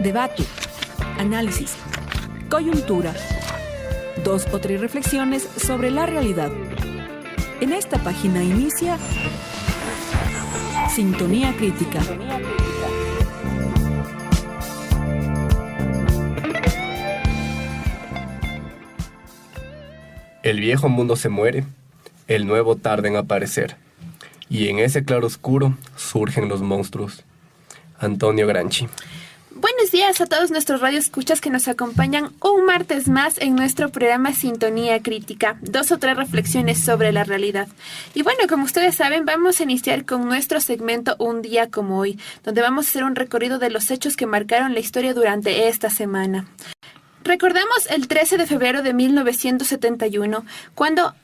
debate, análisis, coyuntura, 2 o 3 reflexiones sobre la realidad. En esta página inicia Sintonía Crítica. El viejo mundo se muere, el nuevo tarda en aparecer, y en ese claroscuro surgen los monstruos. Antonio Gramsci. Buenos días a todos nuestros radioescuchas que nos acompañan un martes más en nuestro programa Sintonía Crítica, 2 o 3 reflexiones sobre la realidad. Y bueno, como ustedes saben, vamos a iniciar con nuestro segmento Un día como hoy, donde vamos a hacer un recorrido de los hechos que marcaron la historia durante esta semana. Recordamos el 13 de febrero de 1971, cuando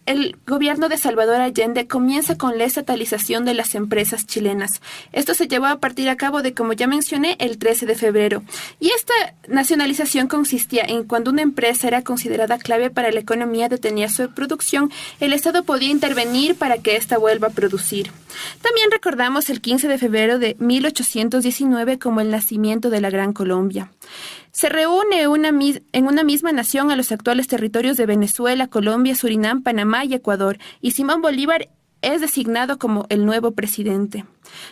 el gobierno de Salvador Allende comienza con la estatalización de las empresas chilenas. Esto se llevó a partir a cabo de, como ya mencioné, el 13 de febrero. Y esta nacionalización consistía en cuando una empresa era considerada clave para la economía, detenía su producción, el Estado podía intervenir para que ésta vuelva a producir. También recordamos el 15 de febrero de 1819 como el nacimiento de la Gran Colombia. Se reúne en una misma nación a los actuales territorios de Venezuela, Colombia, Surinam, Panamá y Ecuador, y Simón Bolívar es designado como el nuevo presidente.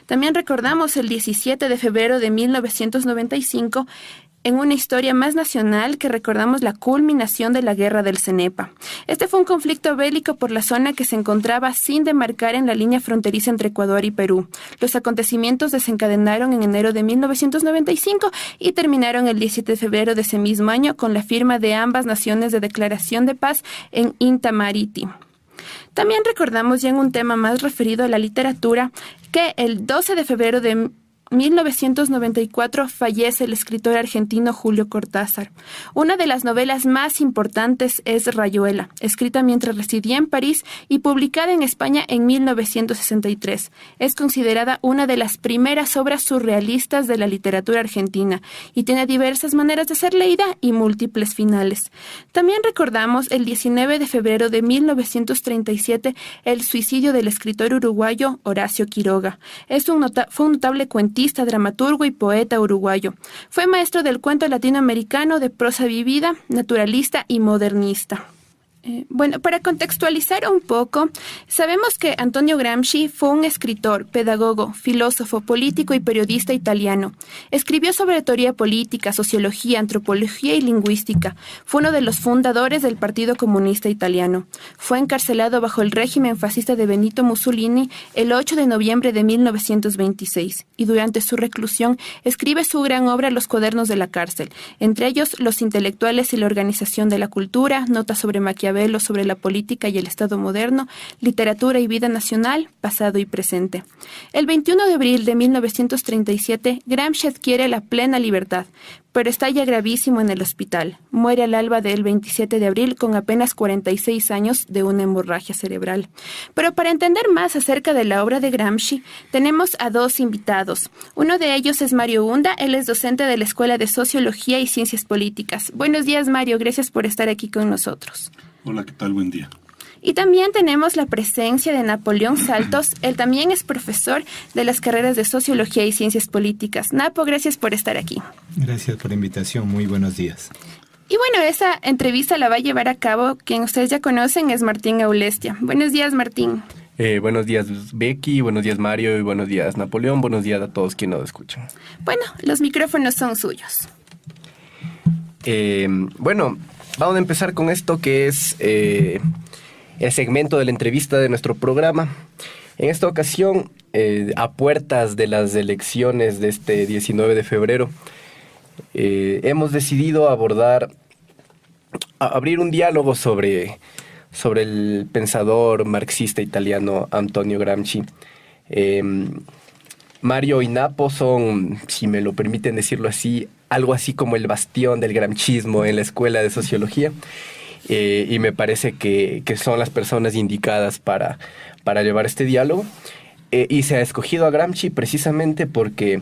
También recordamos el 17 de febrero de 1995, en una historia más nacional que recordamos la culminación de la Guerra del Cenepa. Este fue un conflicto bélico por la zona que se encontraba sin demarcar en la línea fronteriza entre Ecuador y Perú. Los acontecimientos desencadenaron en enero de 1995 y terminaron el 17 de febrero de ese mismo año con la firma de ambas naciones de declaración de paz en Intamariti. También recordamos, ya en un tema más referido a la literatura, que el 12 de febrero de 1994 fallece el escritor argentino Julio Cortázar. Una de las novelas más importantes es Rayuela, escrita mientras residía en París y publicada en España en 1963. Es considerada una de las primeras obras surrealistas de la literatura argentina y tiene diversas maneras de ser leída y múltiples finales. También recordamos el 19 de febrero de 1937 el suicidio del escritor uruguayo Horacio Quiroga. Fue un notable cuentista, dramaturgo y poeta uruguayo. Fue maestro del cuento latinoamericano, de prosa vivida, naturalista y modernista. Bueno, para contextualizar un poco, sabemos que Antonio Gramsci fue un escritor, pedagogo, filósofo, político y periodista italiano. Escribió sobre teoría política, sociología, antropología y lingüística. Fue uno de los fundadores del Partido Comunista Italiano. Fue encarcelado bajo el régimen fascista de Benito Mussolini el 8 de noviembre de 1926 y durante su reclusión escribe su gran obra Los cuadernos de la cárcel, entre ellos Los intelectuales y la organización de la cultura, notas sobre Maquiavelo, sobre la política y el Estado moderno, literatura y vida nacional, pasado y presente. El 21 de abril de 1937, Gramsci adquiere la plena libertad, pero está ya gravísimo en el hospital. Muere al alba del 27 de abril con apenas 46 años de una hemorragia cerebral. Pero para entender más acerca de la obra de Gramsci, tenemos a 2 invitados. Uno de ellos es Mario Hunda, él es docente de la Escuela de Sociología y Ciencias Políticas. Buenos días, Mario, gracias por estar aquí con nosotros. Hola, ¿qué tal? Buen día. Y también tenemos la presencia de Napoleón Saltos. Él también es profesor de las carreras de Sociología y Ciencias Políticas. Napo, gracias por estar aquí. Gracias por la invitación. Muy buenos días. Y bueno, esa entrevista la va a llevar a cabo quien ustedes ya conocen, es Martín Aulestia. Buenos días, Martín. Buenos días, Becky. Buenos días, Mario. Y buenos días, Napoleón. Buenos días a todos quienes nos escuchan. Bueno, los micrófonos son suyos. Bueno, vamos a empezar con esto que es el segmento de la entrevista de nuestro programa. En esta ocasión, a puertas de las elecciones de este 19 de febrero, hemos decidido abrir un diálogo sobre el pensador marxista italiano Antonio Gramsci. Mario y Napo son, si me lo permiten decirlo así, algo así como el bastión del gramscismo en la Escuela de Sociología. Y me parece que son las personas indicadas para llevar este diálogo. Y se ha escogido a Gramsci precisamente porque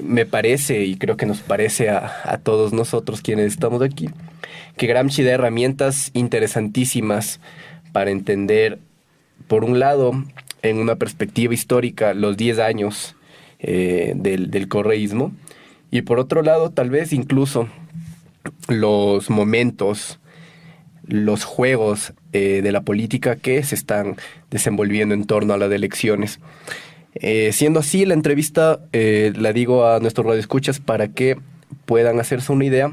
me parece, y creo que nos parece a todos nosotros quienes estamos aquí, que Gramsci da herramientas interesantísimas para entender, por un lado, en una perspectiva histórica, los 10 años del correísmo, Y por otro lado, tal vez incluso los momentos, los juegos de la política que se están desenvolviendo en torno a las elecciones. Siendo así, la entrevista la digo a nuestros radioescuchas para que puedan hacerse una idea.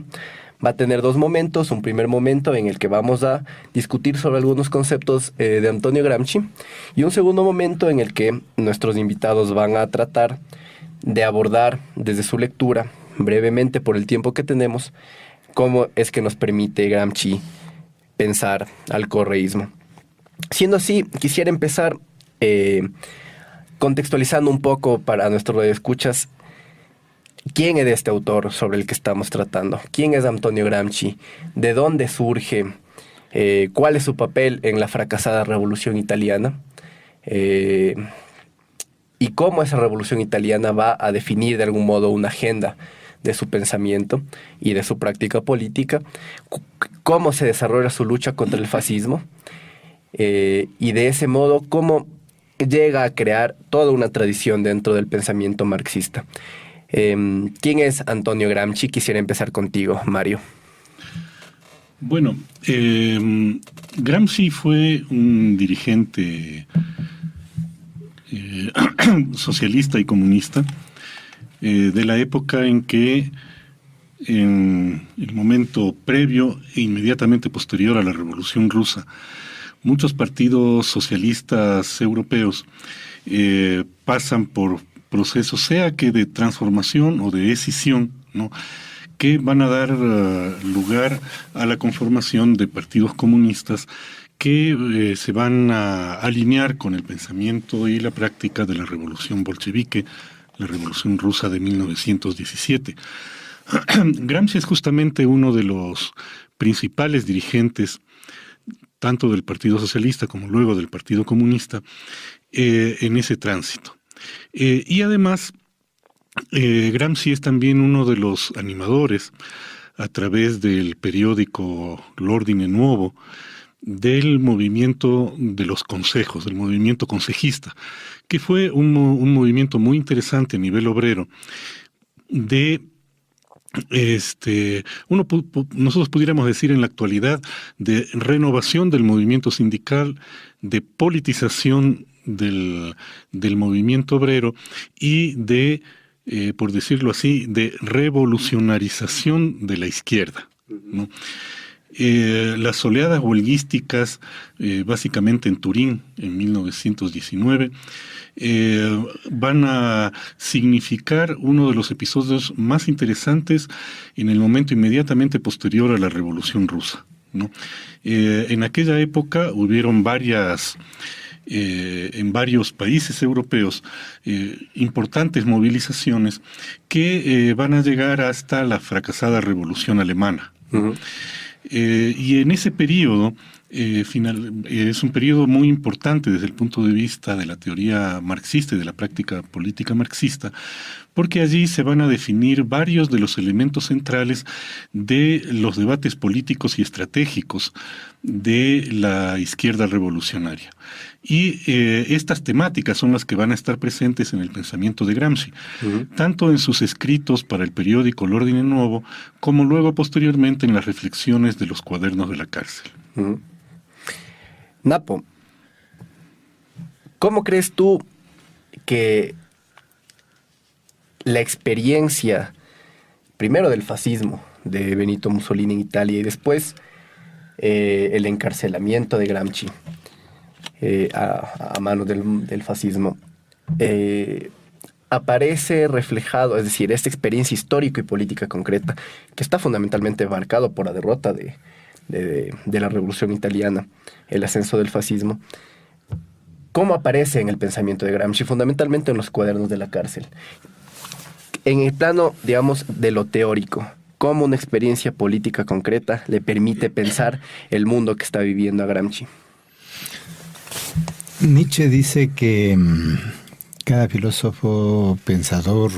Va a tener dos momentos. Un primer momento en el que vamos a discutir sobre algunos conceptos de Antonio Gramsci, y un segundo momento en el que nuestros invitados van a tratar de abordar desde su lectura, brevemente por el tiempo que tenemos, cómo es que nos permite Gramsci pensar al correísmo. Siendo así, quisiera empezar contextualizando un poco para nuestros radioescuchas quién es este autor sobre el que estamos tratando. ¿Quién es Antonio Gramsci? ¿De dónde surge? ¿Cuál es su papel en la fracasada Revolución Italiana? Y cómo esa Revolución Italiana va a definir de algún modo una agenda de su pensamiento y de su práctica política, cómo se desarrolla su lucha contra el fascismo, y de ese modo cómo llega a crear toda una tradición dentro del pensamiento marxista. ¿Quién es Antonio Gramsci? Quisiera empezar contigo, Mario. Bueno, Gramsci fue un dirigente socialista y comunista de la época en que, en el momento previo e inmediatamente posterior a la Revolución Rusa, muchos partidos socialistas europeos pasan por procesos, sea que de transformación o de escisión, ¿no?, que van a dar lugar a la conformación de partidos comunistas que se van a alinear con el pensamiento y la práctica de la Revolución Bolchevique, la Revolución Rusa de 1917. Gramsci es justamente uno de los principales dirigentes, tanto del Partido Socialista como luego del Partido Comunista, en ese tránsito. Y además, Gramsci es también uno de los animadores, a través del periódico L'Ordine Nuovo, del movimiento de los consejos, del movimiento consejista, que fue un movimiento muy interesante a nivel obrero, de nosotros pudiéramos decir en la actualidad, de renovación del movimiento sindical, de politización del movimiento obrero y de, por decirlo así, de revolucionarización de la izquierda, ¿no? Las oleadas huelguísticas, básicamente en Turín, en 1919, van a significar uno de los episodios más interesantes en el momento inmediatamente posterior a la Revolución Rusa, ¿no? En aquella época hubieron en varios países europeos importantes movilizaciones que van a llegar hasta la fracasada Revolución Alemana, ¿no? Uh-huh. Y en ese periodo, es un periodo muy importante desde el punto de vista de la teoría marxista y de la práctica política marxista, porque allí se van a definir varios de los elementos centrales de los debates políticos y estratégicos de la izquierda revolucionaria. Y estas temáticas son las que van a estar presentes en el pensamiento de Gramsci, tanto en sus escritos para el periódico L'Ordine Nuovo, como luego posteriormente en las reflexiones de los cuadernos de la cárcel. Napo, ¿cómo crees tú que la experiencia, primero del fascismo de Benito Mussolini en Italia y después el encarcelamiento de Gramsci a manos del fascismo, aparece reflejado, es decir, esta experiencia histórica y política concreta que está fundamentalmente marcado por la derrota de la Revolución Italiana, el ascenso del fascismo? ¿Cómo aparece en el pensamiento de Gramsci? Fundamentalmente en los cuadernos de la cárcel. En el plano, digamos, de lo teórico, ¿cómo una experiencia política concreta le permite pensar el mundo que está viviendo a Gramsci? Nietzsche dice que cada filósofo, pensador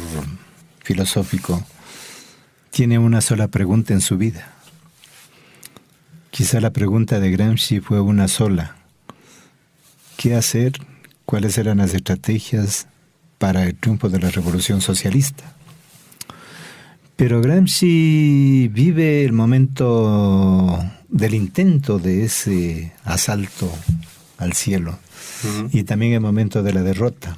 filosófico, tiene una sola pregunta en su vida. Quizá la pregunta de Gramsci fue una sola: ¿qué hacer? ¿Cuáles eran las estrategias para el triunfo de la revolución socialista? Pero Gramsci vive el momento del intento de ese asalto al cielo y también el momento de la derrota.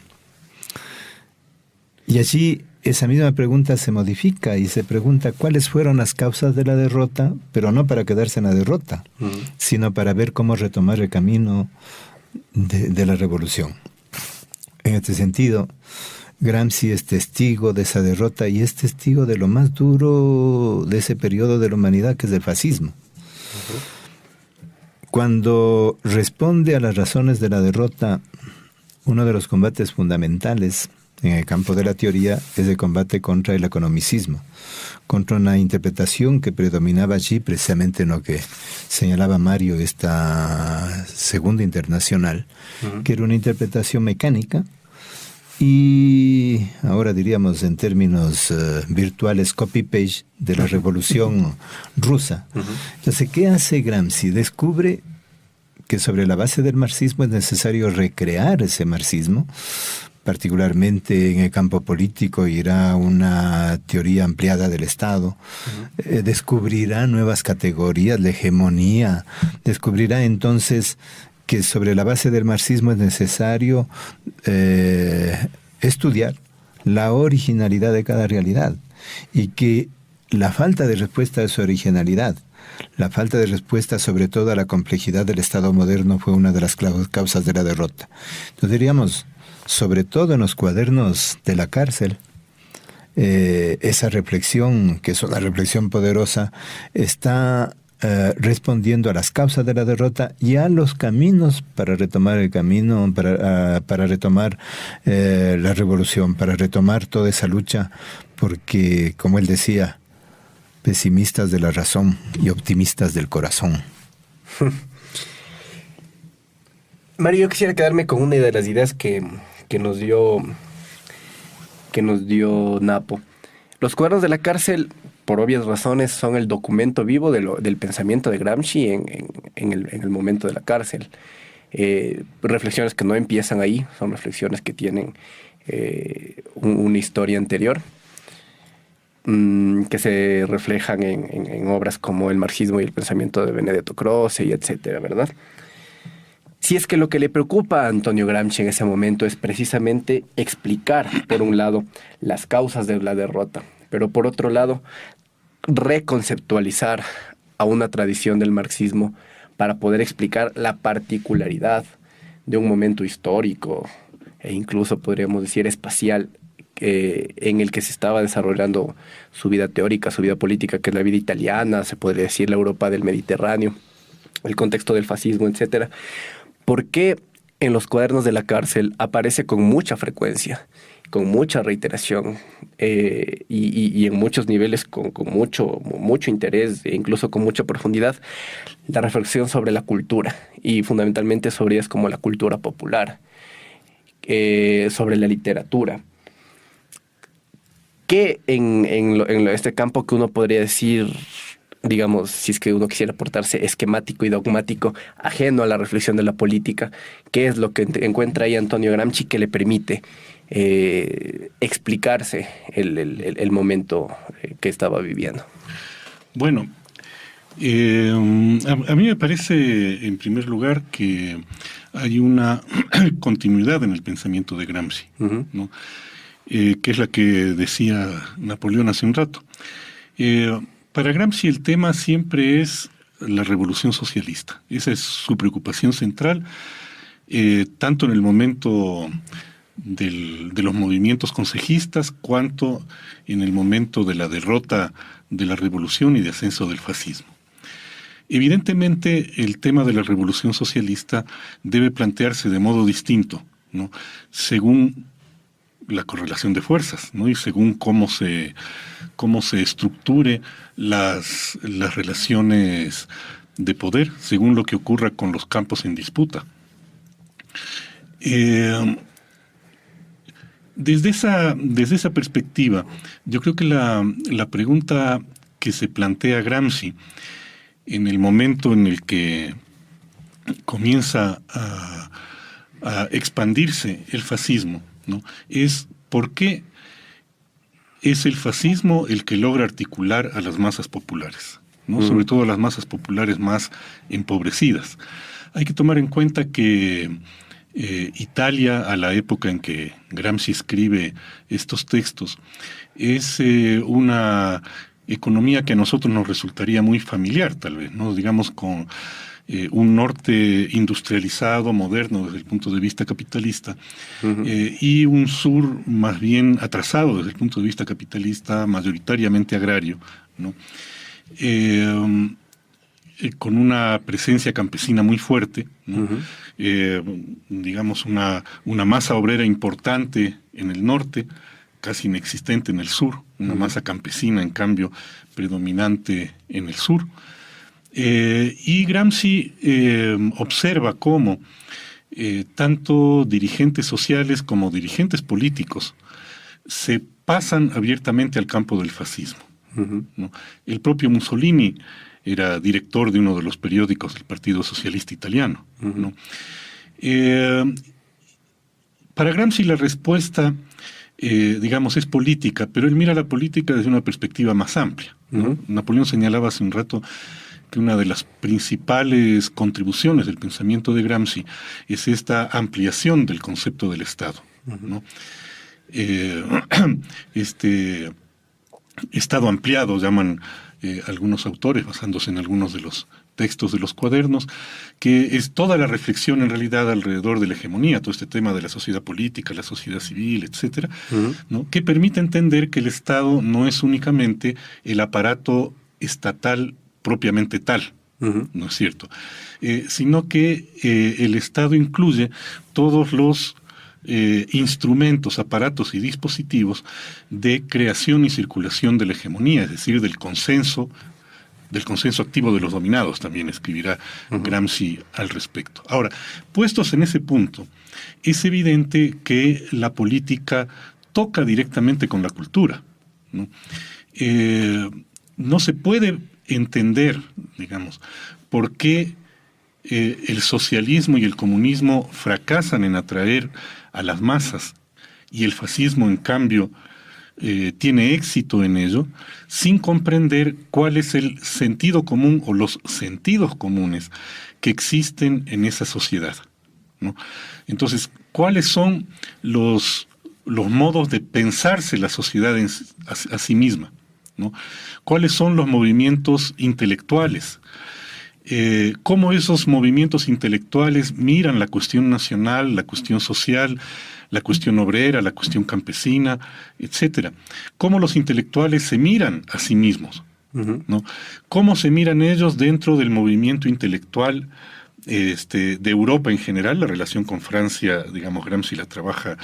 Y allí esa misma pregunta se modifica y se pregunta cuáles fueron las causas de la derrota, pero no para quedarse en la derrota, sino para ver cómo retomar el camino de la revolución. En este sentido, Gramsci es testigo de esa derrota y es testigo de lo más duro de ese periodo de la humanidad, que es el fascismo. Cuando responde a las razones de la derrota, uno de los combates fundamentales en el campo de la teoría es el combate contra el economicismo, contra una interpretación que predominaba allí, precisamente en lo que señalaba Mario, esta Segunda Internacional, que era una interpretación mecánica y, ahora diríamos en términos virtuales, copy-paste de la Revolución Rusa. Entonces, ¿qué hace Gramsci? Descubre que sobre la base del marxismo es necesario recrear ese marxismo, particularmente en el campo político. Irá una teoría ampliada del Estado, descubrirá nuevas categorías, la hegemonía, descubrirá entonces que sobre la base del marxismo es necesario estudiar la originalidad de cada realidad y que la falta de respuesta a su originalidad, la falta de respuesta sobre todo a la complejidad del Estado moderno fue una de las causas de la derrota. Entonces diríamos, sobre todo en los cuadernos de la cárcel, esa reflexión, que es una reflexión poderosa, está respondiendo a las causas de la derrota y a los caminos para retomar el camino, para retomar la revolución, para retomar toda esa lucha, porque, como él decía, pesimistas de la razón y optimistas del corazón. Mario, yo quisiera quedarme con una de las ideas que nos dio Napo. Los cuadernos de la cárcel, por obvias razones, son el documento vivo del pensamiento de Gramsci en el momento de la cárcel. Reflexiones que no empiezan ahí, son reflexiones que tienen una historia anterior, que se reflejan en obras como El marxismo y el pensamiento de Benedetto Croce, y etcétera, ¿verdad? Si es que lo que le preocupa a Antonio Gramsci en ese momento es precisamente explicar, por un lado, las causas de la derrota, pero por otro lado, reconceptualizar a una tradición del marxismo para poder explicar la particularidad de un momento histórico e incluso podríamos decir espacial en el que se estaba desarrollando su vida teórica, su vida política, que es la vida italiana, se podría decir la Europa del Mediterráneo, el contexto del fascismo, etcétera. ¿Por qué en los cuadernos de la cárcel aparece con mucha frecuencia, con mucha reiteración y en muchos niveles con mucho interés e incluso con mucha profundidad la reflexión sobre la cultura y fundamentalmente sobre ellas como la cultura popular, sobre la literatura? ¿Qué en este campo que uno podría decir, digamos, si es que uno quisiera portarse esquemático y dogmático, ajeno a la reflexión de la política, qué es lo que encuentra ahí Antonio Gramsci que le permite explicarse el momento que estaba viviendo? Bueno, a mí me parece, en primer lugar, que hay una continuidad en el pensamiento de Gramsci, ¿no? Que es la que decía Napoleón hace un rato. Para Gramsci el tema siempre es la revolución socialista. Esa es su preocupación central, tanto en el momento de los movimientos concejistas, cuanto en el momento de la derrota de la revolución y de ascenso del fascismo. Evidentemente, el tema de la revolución socialista debe plantearse de modo distinto, ¿no? Según la correlación de fuerzas, ¿no? Y según cómo se estructure las relaciones de poder, según lo que ocurra con los campos en disputa. Desde esa perspectiva, yo creo que la pregunta que se plantea Gramsci en el momento en el que comienza a expandirse el fascismo, ¿no? Es ¿por qué es el fascismo el que logra articular a las masas populares, ¿no? Sobre todo a las masas populares más empobrecidas. Hay que tomar en cuenta que Italia, a la época en que Gramsci escribe estos textos, es una economía que a nosotros nos resultaría muy familiar, tal vez, ¿no? Digamos, con un norte industrializado, moderno desde el punto de vista capitalista, y un sur más bien atrasado desde el punto de vista capitalista, mayoritariamente agrario, ¿no? Con una presencia campesina muy fuerte, ¿no? Digamos una masa obrera importante en el norte, casi inexistente en el sur, una masa campesina, en cambio, predominante en el sur. Y Gramsci observa cómo tanto dirigentes sociales como dirigentes políticos se pasan abiertamente al campo del fascismo, ¿no? El propio Mussolini era director de uno de los periódicos del Partido Socialista Italiano, ¿no? Para Gramsci la respuesta, digamos, es política, pero él mira la política desde una perspectiva más amplia, ¿no? Napoleón señalaba hace un rato que una de las principales contribuciones del pensamiento de Gramsci es esta ampliación del concepto del Estado, ¿no? Este Estado ampliado, llaman algunos autores, basándose en algunos de los textos de los cuadernos, que es toda la reflexión en realidad alrededor de la hegemonía, todo este tema de la sociedad política, la sociedad civil, etcétera, ¿no? Que permite entender que el Estado no es únicamente el aparato estatal propiamente tal, ¿no es cierto? Sino que el Estado incluye todos los instrumentos, aparatos y dispositivos de creación y circulación de la hegemonía, es decir, del consenso activo de los dominados, también escribirá Gramsci al respecto. Ahora, puestos en ese punto, es evidente que la política toca directamente con la cultura, ¿no? No se puede entender, digamos, por qué el socialismo y el comunismo fracasan en atraer a las masas y el fascismo, en cambio, tiene éxito en ello, sin comprender cuál es el sentido común o los sentidos comunes que existen en esa sociedad, ¿no? Entonces, ¿cuáles son los modos de pensarse la sociedad a sí misma, ¿no? ¿Cuáles son los movimientos intelectuales? Cómo esos movimientos intelectuales miran la cuestión nacional, la cuestión social, la cuestión obrera, la cuestión campesina, etcétera. Cómo los intelectuales se miran a sí mismos, ¿no? Cómo se miran ellos dentro del movimiento intelectual de Europa en general. La relación con Francia, digamos, Gramsci la trabaja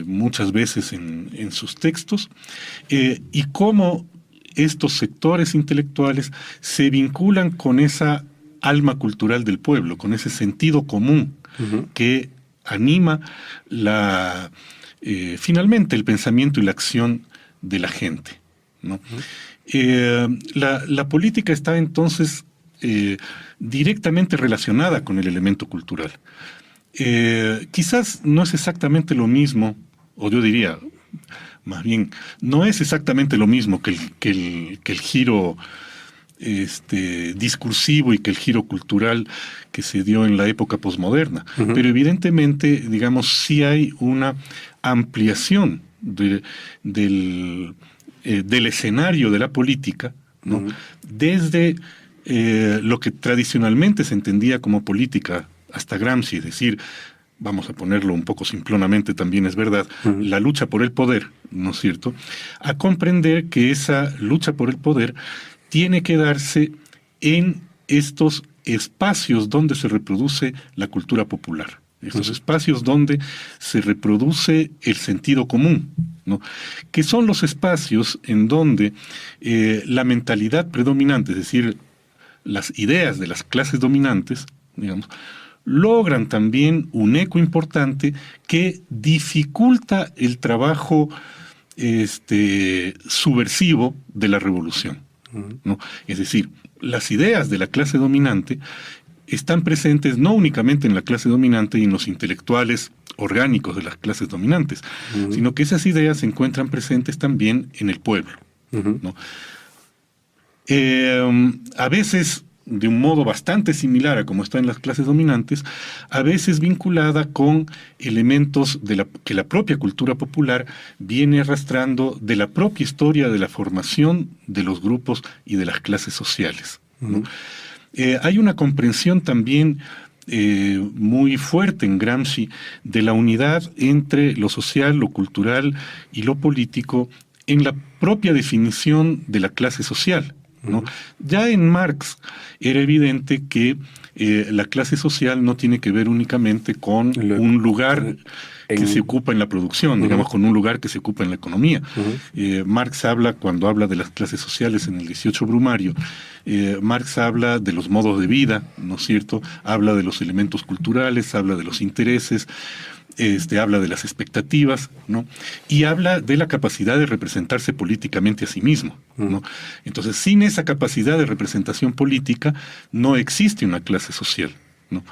muchas veces en sus textos, y cómo estos sectores intelectuales se vinculan con esa alma cultural del pueblo, con ese sentido común que anima finalmente el pensamiento y la acción de la gente, ¿no? La política está entonces directamente relacionada con el elemento cultural. Quizás no es exactamente lo mismo, o yo diría, más bien, no es exactamente lo mismo que el giro discursivo y que el giro cultural que se dio en la época posmoderna. Pero evidentemente, digamos, sí hay una ampliación del escenario de la política, ¿no? Desde lo que tradicionalmente se entendía como política hasta Gramsci, es decir, vamos a ponerlo un poco simplonamente, también es verdad, la lucha por el poder, ¿no es cierto?, a comprender que esa lucha por el poder tiene que darse en estos espacios donde se reproduce la cultura popular, estos espacios donde se reproduce el sentido común, ¿no?, que son los espacios en donde la mentalidad predominante, es decir, las ideas de las clases dominantes, digamos, logran también un eco importante que dificulta el trabajo subversivo de la revolución, ¿no? Es decir, las ideas de la clase dominante están presentes no únicamente en la clase dominante y en los intelectuales orgánicos de las clases dominantes, sino que esas ideas se encuentran presentes también en el pueblo, ¿no? A veces de un modo bastante similar a como está en las clases dominantes, a veces vinculada con elementos que la propia cultura popular viene arrastrando de la propia historia de la formación de los grupos y de las clases sociales, ¿no? Hay una comprensión también muy fuerte en Gramsci de la unidad entre lo social, lo cultural y lo político en la propia definición de la clase social, ¿no? Ya en Marx era evidente que la clase social no tiene que ver únicamente con un lugar que se ocupa en la producción, digamos, con un lugar que se ocupa en la economía. Marx habla, cuando habla de las clases sociales en el 18 Brumario, Marx habla de los modos de vida, ¿no es cierto? Habla de los elementos culturales, habla de los intereses, habla de las expectativas, ¿no? Y habla de la capacidad de representarse políticamente a sí mismo, ¿no? Entonces, sin esa capacidad de representación política, no existe una clase social, ¿no?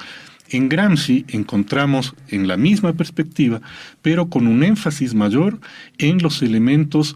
En Gramsci encontramos en la misma perspectiva, pero con un énfasis mayor en los elementos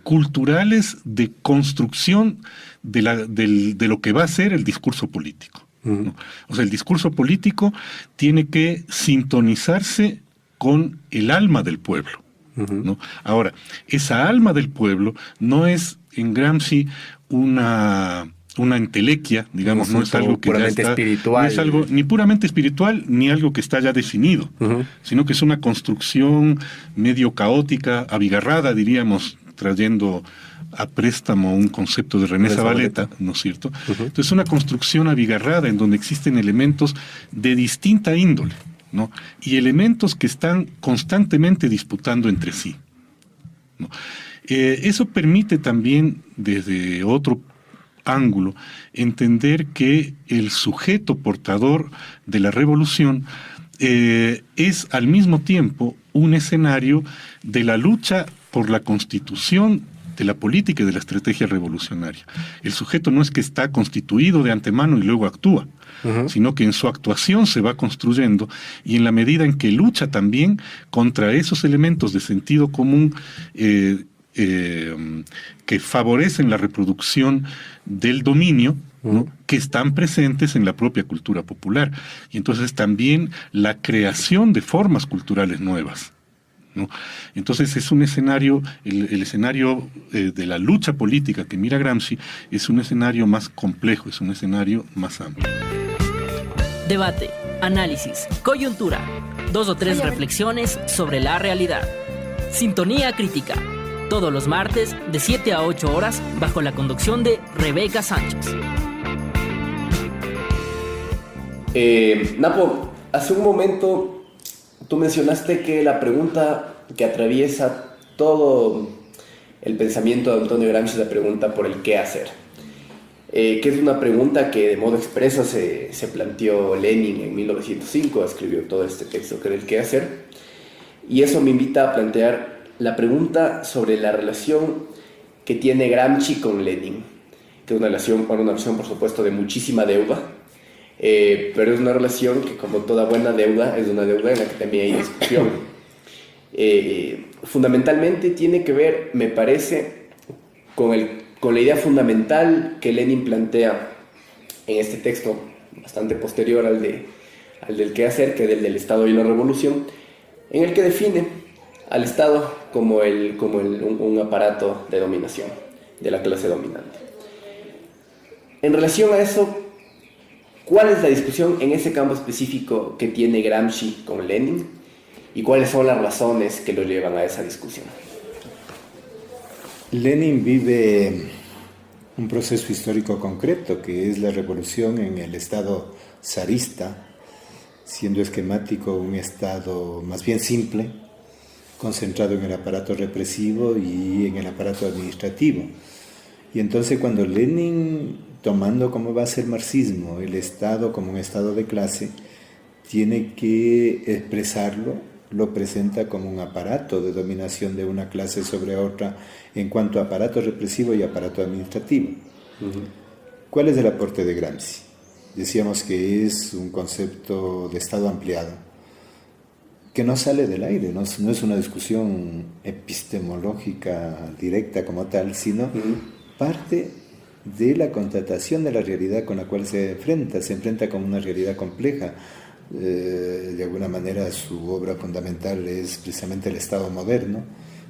culturales de construcción de lo que va a ser el discurso político, ¿no? O sea, el discurso político tiene que sintonizarse con el alma del pueblo, ¿no? Ahora, esa alma del pueblo no es en Gramsci una entelequia, digamos, no es algo que puramente ya está, espiritual. no es algo ni puramente espiritual ni algo que está ya definido, sino que es una construcción medio caótica, abigarrada, diríamos, trayendo a préstamo un concepto de René Zavaleta, ¿no es cierto? Entonces, una construcción abigarrada en donde existen elementos de distinta índole, ¿no? Y elementos que están constantemente disputando entre sí, ¿no? Eso permite también, desde otro ángulo, entender que el sujeto portador de la revolución es al mismo tiempo un escenario de la lucha por la constitución de la política y de la estrategia revolucionaria. El sujeto no es que está constituido de antemano y luego actúa, sino que en su actuación se va construyendo, y en la medida en que lucha también contra esos elementos de sentido común que favorecen la reproducción del dominio, ¿no?, que están presentes en la propia cultura popular. Y entonces también la creación de formas culturales nuevas, ¿no? Entonces es un escenario, el escenario de la lucha política que mira Gramsci es un escenario más complejo, es un escenario más amplio. Debate, análisis, coyuntura, 2 o 3 reflexiones sobre la realidad. Sintonía crítica, todos los martes de 7 a 8 horas bajo la conducción de Rebeca Sánchez. Napo, hace un momento tú mencionaste que la pregunta que atraviesa todo el pensamiento de Antonio Gramsci es la pregunta por el qué hacer, que es una pregunta que de modo expreso se planteó Lenin en 1905, escribió todo este texto que era el qué hacer, y eso me invita a plantear la pregunta sobre la relación que tiene Gramsci con Lenin, que es una relación por supuesto de muchísima deuda, pero es una relación que, como toda buena deuda, es una deuda en la que también hay discusión. Fundamentalmente tiene que ver, me parece, con la idea fundamental que Lenin plantea en este texto bastante posterior al del qué hacer, que es el del Estado y la Revolución, en el que define al Estado como un aparato de dominación de la clase dominante. En relación a eso, ¿cuál es la discusión en ese campo específico que tiene Gramsci con Lenin? ¿Y cuáles son las razones que lo llevan a esa discusión? Lenin vive un proceso histórico concreto, que es la revolución en el Estado zarista, siendo esquemático un Estado más bien simple, concentrado en el aparato represivo y en el aparato administrativo. Y entonces cuando Lenin, tomando como base el marxismo, el Estado como un Estado de clase, tiene que expresarlo, lo presenta como un aparato de dominación de una clase sobre otra en cuanto a aparato represivo y aparato administrativo. ¿Cuál es el aporte de Gramsci? decíamos que es un concepto de Estado ampliado, que no sale del aire, no es una discusión epistemológica directa como tal, sino parte de la constatación de la realidad con la cual se enfrenta con una realidad compleja. De alguna manera su obra fundamental es precisamente el Estado moderno,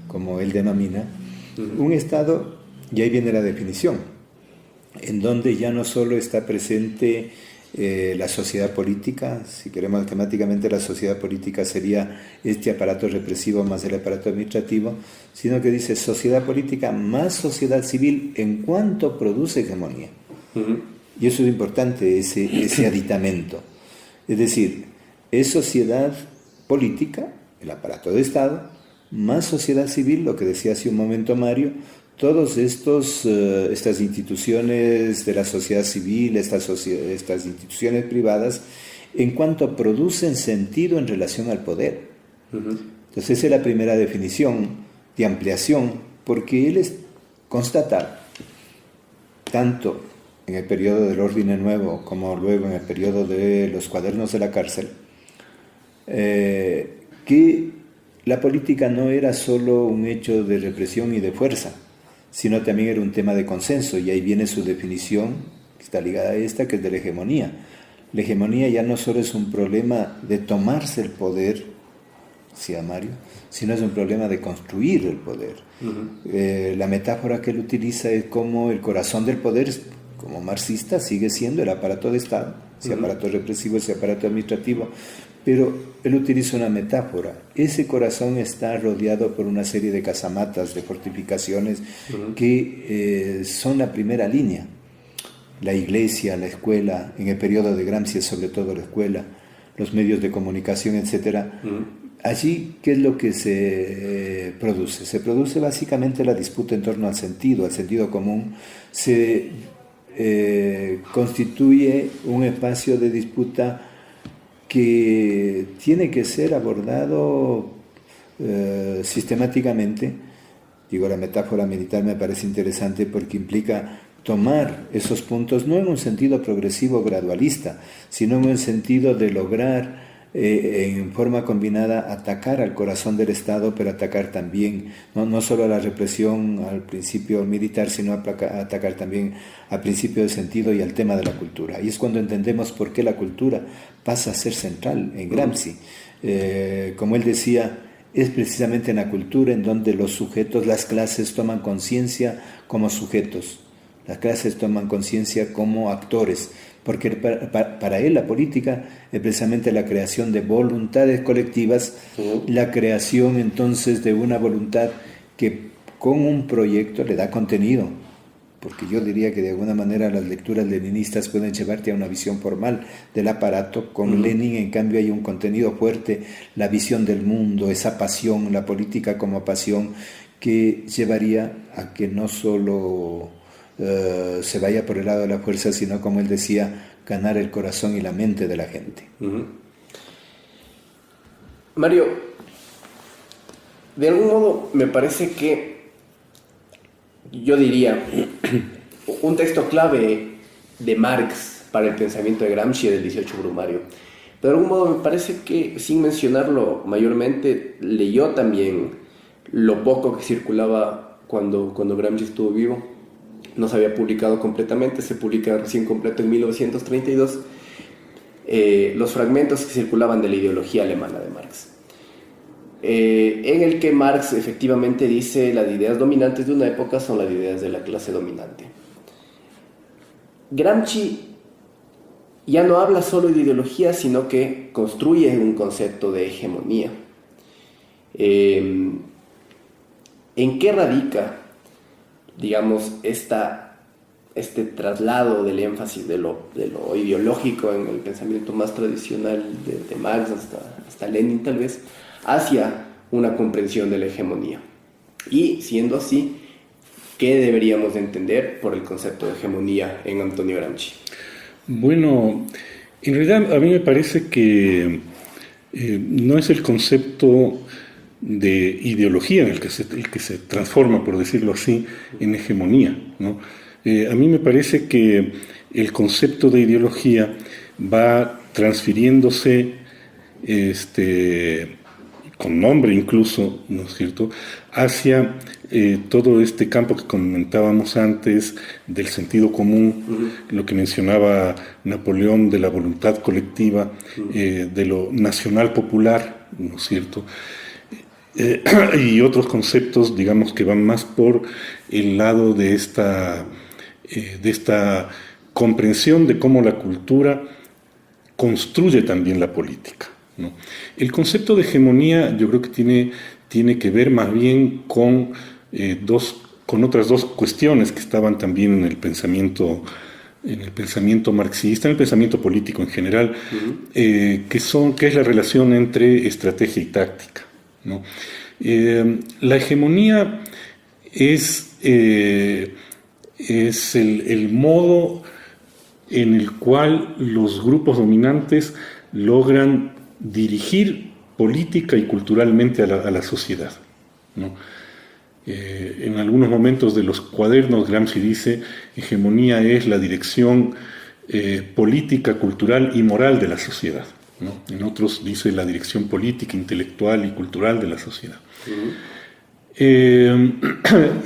como él denomina, un Estado, y ahí viene la definición, en donde ya no solo está presente la sociedad política, si queremos temáticamente la sociedad política sería este aparato represivo más el aparato administrativo, sino que dice sociedad política más sociedad civil en cuanto produce hegemonía. Y eso es importante, ese aditamento. Es decir, es sociedad política, el aparato de Estado, más sociedad civil, lo que decía hace un momento Mario, todas estas instituciones de la sociedad civil, estas instituciones privadas, en cuanto producen sentido en relación al poder. Entonces esa es la primera definición de ampliación, porque él es constatar, tanto en el periodo del Orden Nuevo como luego en el periodo de los cuadernos de la cárcel, que la política no era solo un hecho de represión y de fuerza, sino también era un tema de consenso, y ahí viene su definición, que está ligada a esta, que es de la hegemonía. La hegemonía ya no solo es un problema de tomarse el poder, decía Mario, sino es un problema de construir el poder. La metáfora que él utiliza es como el corazón del poder, como marxista, sigue siendo el aparato de Estado, ese aparato represivo, ese aparato administrativo, pero él utiliza una metáfora. Ese corazón está rodeado por una serie de casamatas, de fortificaciones que son la primera línea. La iglesia, la escuela, en el periodo de Gramsci sobre todo la escuela, los medios de comunicación, etc. Allí, ¿qué es lo que se produce? Se produce básicamente la disputa en torno al sentido común. Se constituye un espacio de disputa que tiene que ser abordado sistemáticamente. Digo, la metáfora militar me parece interesante porque implica tomar esos puntos no en un sentido progresivo gradualista, sino en un sentido de lograr en forma combinada atacar al corazón del Estado, pero atacar también no solo a la represión, al principio militar, sino atacar también al principio de sentido y al tema de la cultura. Y es cuando entendemos por qué la cultura pasa a ser central en Gramsci. Como él decía, es precisamente en la cultura en donde los sujetos, las clases toman conciencia como sujetos, las clases toman conciencia como actores, porque para él la política es precisamente la creación de voluntades colectivas, la creación entonces de una voluntad que con un proyecto le da contenido, porque yo diría que de alguna manera las lecturas leninistas pueden llevarte a una visión formal del aparato. Con Lenin en cambio hay un contenido fuerte, la visión del mundo, esa pasión, la política como pasión, que llevaría a que no solo se vaya por el lado de la fuerza, sino, como él decía, ganar el corazón y la mente de la gente. Mario, de algún modo me parece que yo diría un texto clave de Marx para el pensamiento de Gramsci del 18 Brumario. De algún modo me parece que, sin mencionarlo mayormente, leyó también lo poco que circulaba cuando Gramsci estuvo vivo. No se había publicado completamente, se publica recién completo en 1932, los fragmentos que circulaban de la ideología alemana de Marx, en el que Marx efectivamente dice: las ideas dominantes de una época son las ideas de la clase dominante. Gramsci ya no habla solo de ideología, sino que construye un concepto de hegemonía. ¿En qué radica, digamos, este traslado del énfasis de lo ideológico en el pensamiento más tradicional de Marx hasta Lenin tal vez, hacia una comprensión de la hegemonía? Y siendo así, ¿qué deberíamos de entender por el concepto de hegemonía en Antonio Gramsci? Bueno, en realidad a mí me parece que no es el concepto de ideología en el que se transforma, por decirlo así, en hegemonía, ¿no? A mí me parece que el concepto de ideología va transfiriéndose, con nombre incluso, ¿no es cierto?, hacia todo este campo que comentábamos antes del sentido común, lo que mencionaba Napoleón de la voluntad colectiva, de lo nacional popular, ¿no es cierto?, y otros conceptos, digamos, que van más por el lado de esta comprensión de cómo la cultura construye también la política, ¿no? El concepto de hegemonía yo creo que tiene que ver más bien con otras dos cuestiones que estaban también en el pensamiento marxista, en el pensamiento político en general, que es la relación entre estrategia y táctica, ¿no? La hegemonía es el modo en el cual los grupos dominantes logran dirigir política y culturalmente a la sociedad, ¿no? En algunos momentos de los cuadernos Gramsci dice: hegemonía es la dirección política, cultural y moral de la sociedad, ¿no? En otros dice la dirección política, intelectual y cultural de la sociedad.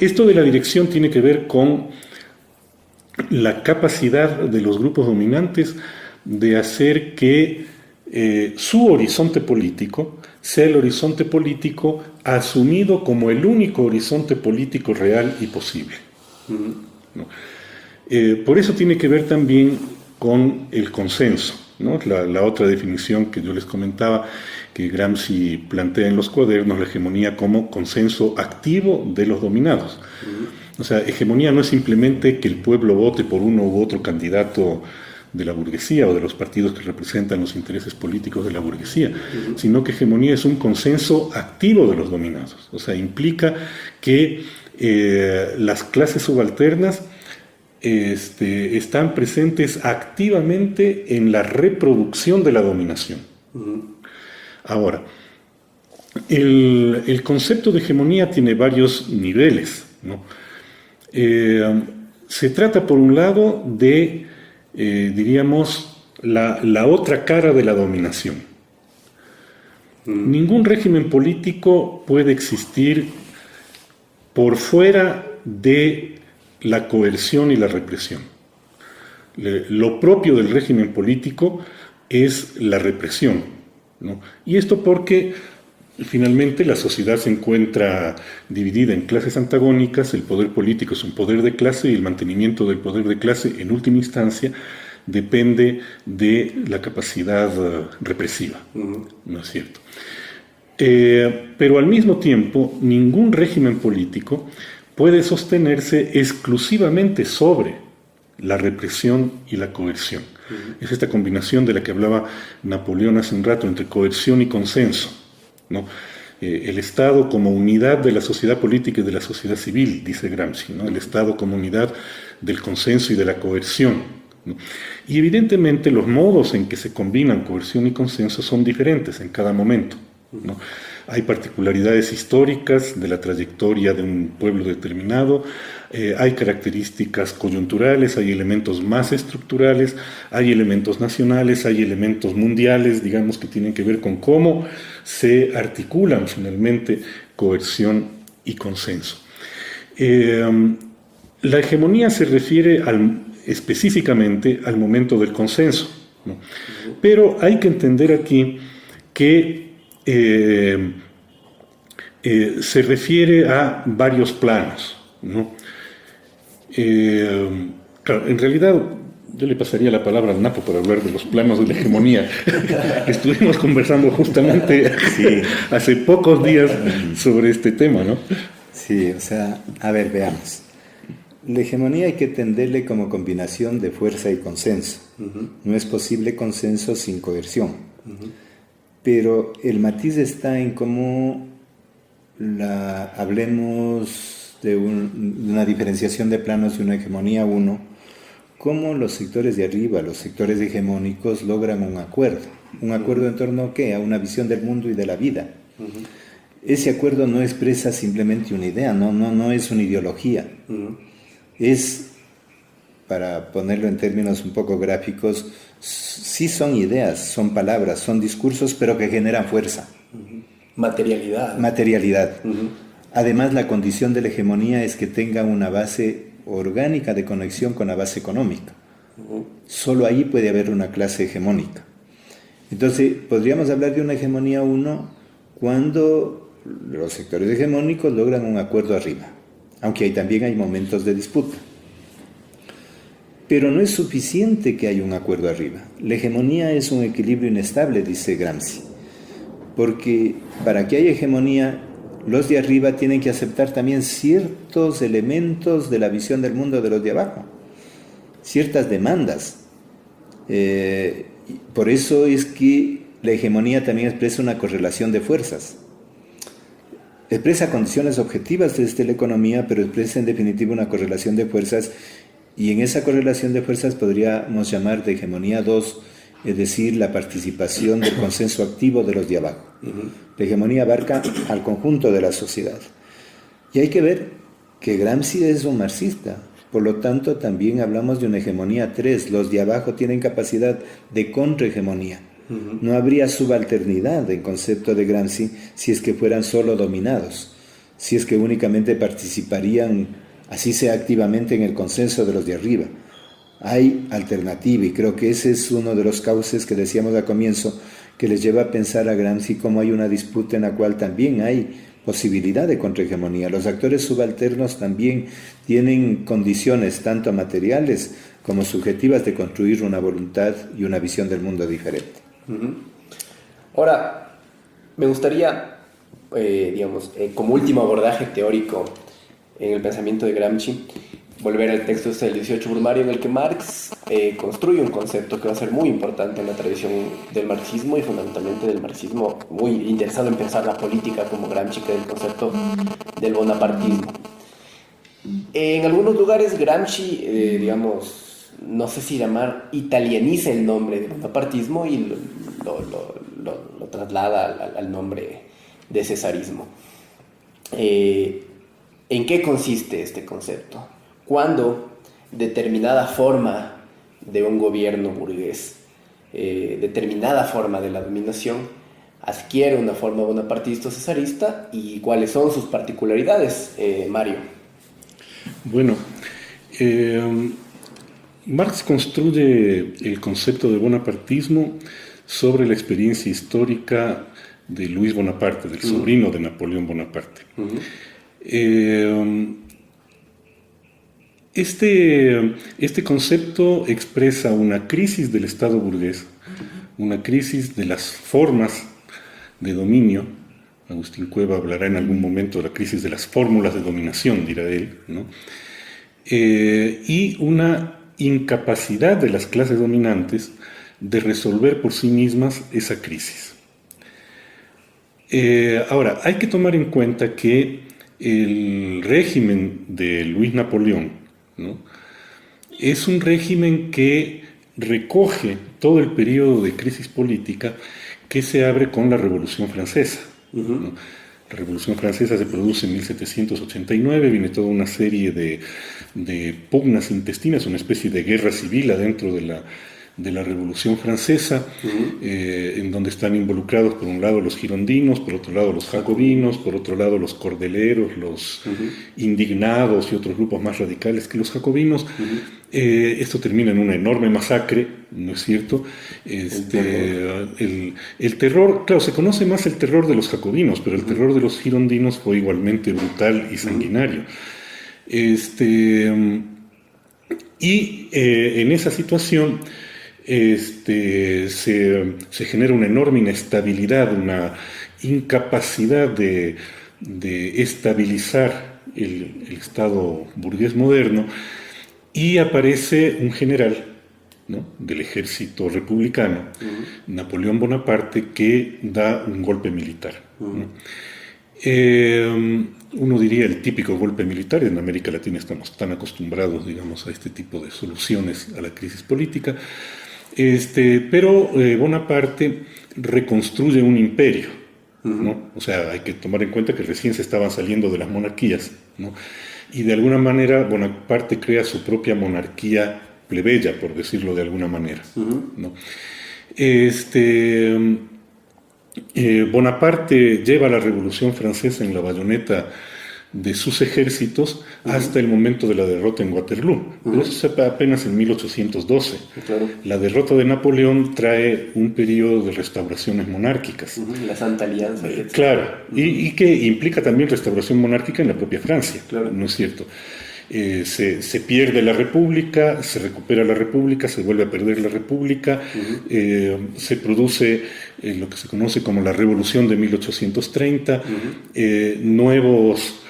Esto de la dirección tiene que ver con la capacidad de los grupos dominantes de hacer que su horizonte político sea el horizonte político asumido como el único horizonte político real y posible, ¿no? Por eso tiene que ver también con el consenso, ¿no? La otra definición que yo les comentaba, que Gramsci plantea en los cuadernos, la hegemonía como consenso activo de los dominados. O sea, hegemonía no es simplemente que el pueblo vote por uno u otro candidato de la burguesía o de los partidos que representan los intereses políticos de la burguesía, sino que hegemonía es un consenso activo de los dominados. O sea, implica que las clases subalternas están presentes activamente en la reproducción de la dominación. Ahora, el concepto de hegemonía tiene varios niveles, ¿no? Se trata, por un lado, de, diríamos, la otra cara de la dominación. Ningún régimen político puede existir por fuera de la coerción y la represión. Lo propio del régimen político es la represión, ¿no? Y esto porque finalmente la sociedad se encuentra dividida en clases antagónicas, el poder político es un poder de clase y el mantenimiento del poder de clase en última instancia depende de la capacidad represiva, ¿no es cierto? Pero al mismo tiempo ningún régimen político puede sostenerse exclusivamente sobre la represión y la coerción. Es esta combinación de la que hablaba Napoleón hace un rato, entre coerción y consenso, ¿no? El Estado como unidad de la sociedad política y de la sociedad civil, dice Gramsci, ¿no? El Estado como unidad del consenso y de la coerción, ¿no? Y evidentemente los modos en que se combinan coerción y consenso son diferentes en cada momento, ¿no? Hay particularidades históricas de la trayectoria de un pueblo determinado, hay características coyunturales, hay elementos más estructurales, hay elementos nacionales, hay elementos mundiales, digamos, que tienen que ver con cómo se articulan finalmente coerción y consenso. La hegemonía se refiere específicamente al momento del consenso, ¿no? Pero hay que entender aquí que se refiere a varios planos, ¿no? Claro, en realidad yo le pasaría la palabra al Napo para hablar de los planos de la hegemonía. Estuvimos conversando justamente hace pocos días sobre este tema, ¿no? Sí, o sea, a ver, veamos. La hegemonía hay que entenderle como combinación de fuerza y consenso. No es posible consenso sin coerción. Pero el matiz está en cómo hablemos de una diferenciación de planos de una hegemonía 1, cómo los sectores de arriba, los sectores hegemónicos, logran un acuerdo. ¿Un acuerdo en torno a qué? A una visión del mundo y de la vida. Ese acuerdo no expresa simplemente una idea, no es una ideología. Es para ponerlo en términos un poco gráficos, sí son ideas, son palabras, son discursos, pero que generan fuerza. Materialidad. Materialidad. Además, la condición de la hegemonía es que tenga una base orgánica de conexión con la base económica. Solo ahí puede haber una clase hegemónica. Entonces, podríamos hablar de una hegemonía 1 cuando los sectores hegemónicos logran un acuerdo arriba, aunque también hay momentos de disputa. Pero no es suficiente que haya un acuerdo arriba. La hegemonía es un equilibrio inestable, dice Gramsci, porque para que haya hegemonía, los de arriba tienen que aceptar también ciertos elementos de la visión del mundo de los de abajo, ciertas demandas. Por eso es que la hegemonía también expresa una correlación de fuerzas. Expresa condiciones objetivas desde la economía, pero expresa en definitiva una correlación de fuerzas, y en esa correlación de fuerzas podríamos llamar de hegemonía 2, es decir, la participación del consenso activo de los de abajo. La hegemonía abarca al conjunto de la sociedad. Y hay que ver que Gramsci es un marxista, por lo tanto también hablamos de una hegemonía 3, los de abajo tienen capacidad de contrahegemonía. No habría subalternidad en concepto de Gramsci si es que fueran solo dominados, si es que únicamente participarían, así sea activamente, en el consenso de los de arriba. Hay alternativa, y creo que ese es uno de los cauces que decíamos al comienzo, que les lleva a pensar a Gramsci como hay una disputa en la cual también hay posibilidad de contrahegemonía. Los actores subalternos también tienen condiciones tanto materiales como subjetivas de construir una voluntad y una visión del mundo diferente. Ahora, me gustaría, como último abordaje teórico en el pensamiento de Gramsci, volver al texto del 18 Brumario, en el que Marx construye un concepto que va a ser muy importante en la tradición del marxismo, y fundamentalmente del marxismo muy interesado en pensar la política como Gramsci, que es el concepto del bonapartismo. En algunos lugares Gramsci, no sé si llamar, italianiza el nombre de bonapartismo y lo traslada al nombre de cesarismo. ¿En qué consiste este concepto? Cuando determinada forma de un gobierno burgués, determinada forma de la dominación, adquiere una forma bonapartista o cesarista, y cuáles son sus particularidades, Mario. Bueno, Marx construye el concepto de bonapartismo sobre la experiencia histórica de Luis Bonaparte, del sobrino de Napoleón Bonaparte. Este concepto expresa una crisis del Estado burgués, una crisis de las formas de dominio. Agustín Cueva hablará en algún momento de la crisis de las fórmulas de dominación, dirá él, ¿no? Y una incapacidad de las clases dominantes de resolver por sí mismas esa crisis. Ahora, hay que tomar en cuenta que el régimen de Luis Napoleón, ¿no?, es un régimen que recoge todo el periodo de crisis política que se abre con la Revolución Francesa, ¿no? La Revolución Francesa se produce en 1789, viene toda una serie de pugnas intestinas, una especie de guerra civil adentro de la Revolución Francesa, en donde están involucrados por un lado los girondinos, por otro lado los jacobinos, por otro lado los cordeleros, los indignados y otros grupos más radicales que los jacobinos. Esto termina en una enorme masacre, ¿no es cierto? El terror, claro, se conoce más el terror de los jacobinos, pero el terror de los girondinos fue igualmente brutal y sanguinario. En esa situación se genera una enorme inestabilidad, una incapacidad de estabilizar el Estado burgués moderno, y aparece un general, ¿no?, del ejército republicano, Napoleón Bonaparte, que da un golpe militar, ¿no? Uno diría el típico golpe militar. En América Latina estamos tan acostumbrados, digamos, a este tipo de soluciones a la crisis política. Pero Bonaparte reconstruye un imperio, ¿no? O sea, hay que tomar en cuenta que recién se estaban saliendo de las monarquías, ¿no? y de alguna manera Bonaparte crea su propia monarquía plebeya, por decirlo de alguna manera, ¿no? Bonaparte lleva la Revolución Francesa en la bayoneta de sus ejércitos hasta el momento de la derrota en Waterloo. Pero eso es apenas en 1812. Claro. La derrota de Napoleón trae un periodo de restauraciones monárquicas. La Santa Alianza. Claro, y que implica también restauración monárquica en la propia Francia, claro. ¿no es cierto? Se pierde la República, se recupera la República, se vuelve a perder la República, se produce lo que se conoce como la Revolución de 1830, nuevos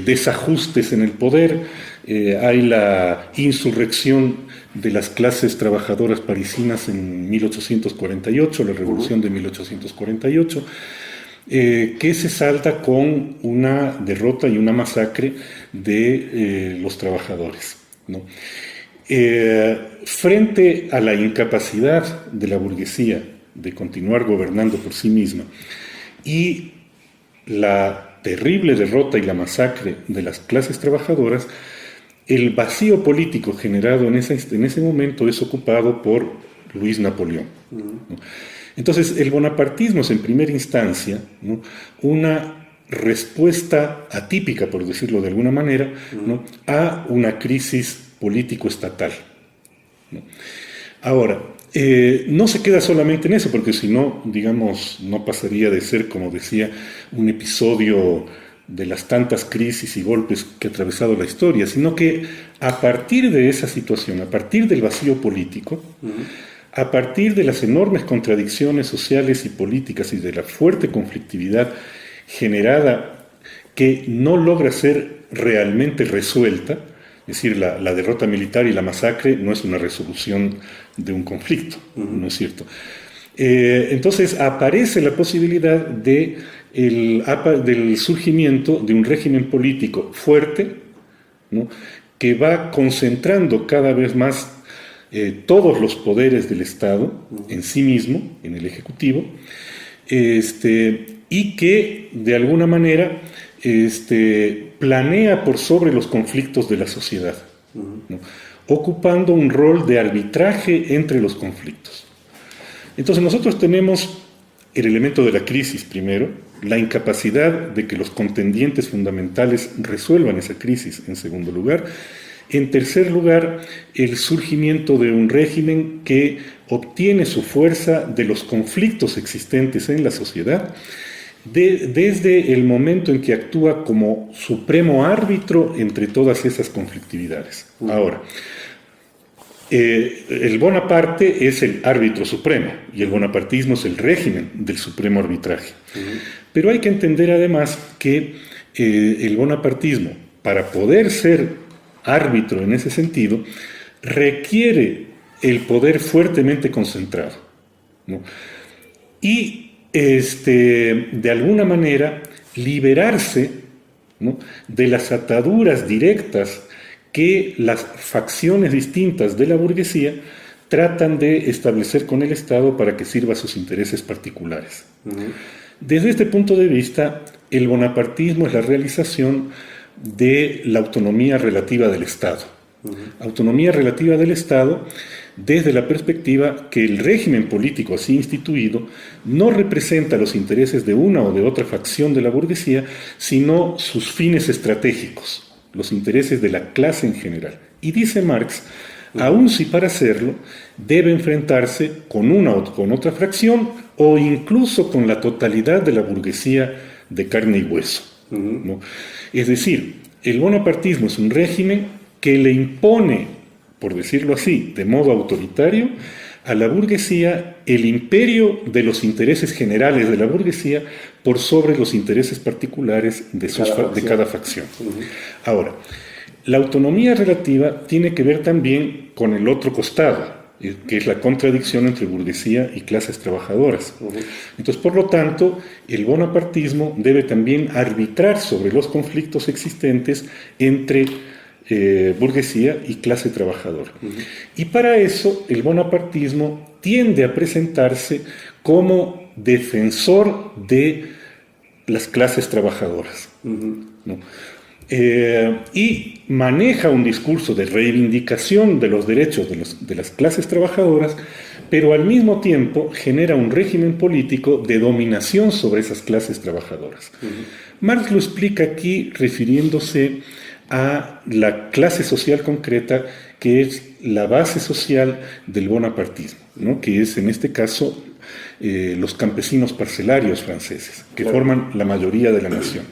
desajustes en el poder, hay la insurrección de las clases trabajadoras parisinas en 1848, la Revolución de 1848, que se salda con una derrota y una masacre de los trabajadores, ¿no? Frente a la incapacidad de la burguesía de continuar gobernando por sí misma y la terrible derrota y la masacre de las clases trabajadoras, el vacío político generado en ese momento es ocupado por Luis Napoleón, ¿no? Entonces, el bonapartismo es en primera instancia, ¿no?, una respuesta atípica, por decirlo de alguna manera, ¿no?, a una crisis político-estatal, ¿no? Ahora, no se queda solamente en eso, porque si no, digamos, no pasaría de ser, como decía, un episodio de las tantas crisis y golpes que ha atravesado la historia, sino que a partir de esa situación, a partir del vacío político, a partir de las enormes contradicciones sociales y políticas y de la fuerte conflictividad generada que no logra ser realmente resuelta, es decir, la derrota militar y la masacre no es una resolución de un conflicto, ¿no es cierto? Entonces aparece la posibilidad del surgimiento de un régimen político fuerte, ¿no?, que va concentrando cada vez más todos los poderes del Estado en sí mismo, en el Ejecutivo, y que de alguna manera planea por sobre los conflictos de la sociedad, ¿no?, ocupando un rol de arbitraje entre los conflictos. Entonces nosotros tenemos el elemento de la crisis primero, la incapacidad de que los contendientes fundamentales resuelvan esa crisis en segundo lugar. En tercer lugar, el surgimiento de un régimen que obtiene su fuerza de los conflictos existentes en la sociedad, desde el momento en que actúa como supremo árbitro entre todas esas conflictividades. Ahora, el Bonaparte es el árbitro supremo y el bonapartismo es el régimen del supremo arbitraje. Pero hay que entender además que el bonapartismo, para poder ser árbitro en ese sentido, requiere el poder fuertemente concentrado, ¿no?, y de alguna manera liberarse, ¿no?, de las ataduras directas que las facciones distintas de la burguesía tratan de establecer con el Estado para que sirva a sus intereses particulares. Desde este punto de vista, el bonapartismo es la realización de la autonomía relativa del Estado. Autonomía relativa del Estado desde la perspectiva que el régimen político así instituido no representa los intereses de una o de otra facción de la burguesía, sino sus fines estratégicos, los intereses de la clase en general. Y dice Marx, aun si para hacerlo debe enfrentarse con una o con otra fracción o incluso con la totalidad de la burguesía de carne y hueso, ¿no? Es decir, el bonapartismo es un régimen que le impone, por decirlo así, de modo autoritario, a la burguesía el imperio de los intereses generales de la burguesía por sobre los intereses particulares de cada facción. Ahora, la autonomía relativa tiene que ver también con el otro costado, que es la contradicción entre burguesía y clases trabajadoras. Entonces, por lo tanto, el bonapartismo debe también arbitrar sobre los conflictos existentes entre burguesía y clase trabajadora. Y para eso, el bonapartismo tiende a presentarse como defensor de las clases trabajadoras, ¿no? y maneja un discurso de reivindicación de los derechos de las clases trabajadoras, pero al mismo tiempo genera un régimen político de dominación sobre esas clases trabajadoras. Marx lo explica aquí refiriéndose a la clase social concreta, que es la base social del bonapartismo, ¿no? Que es en este caso los campesinos parcelarios franceses, que forman la mayoría de la nación.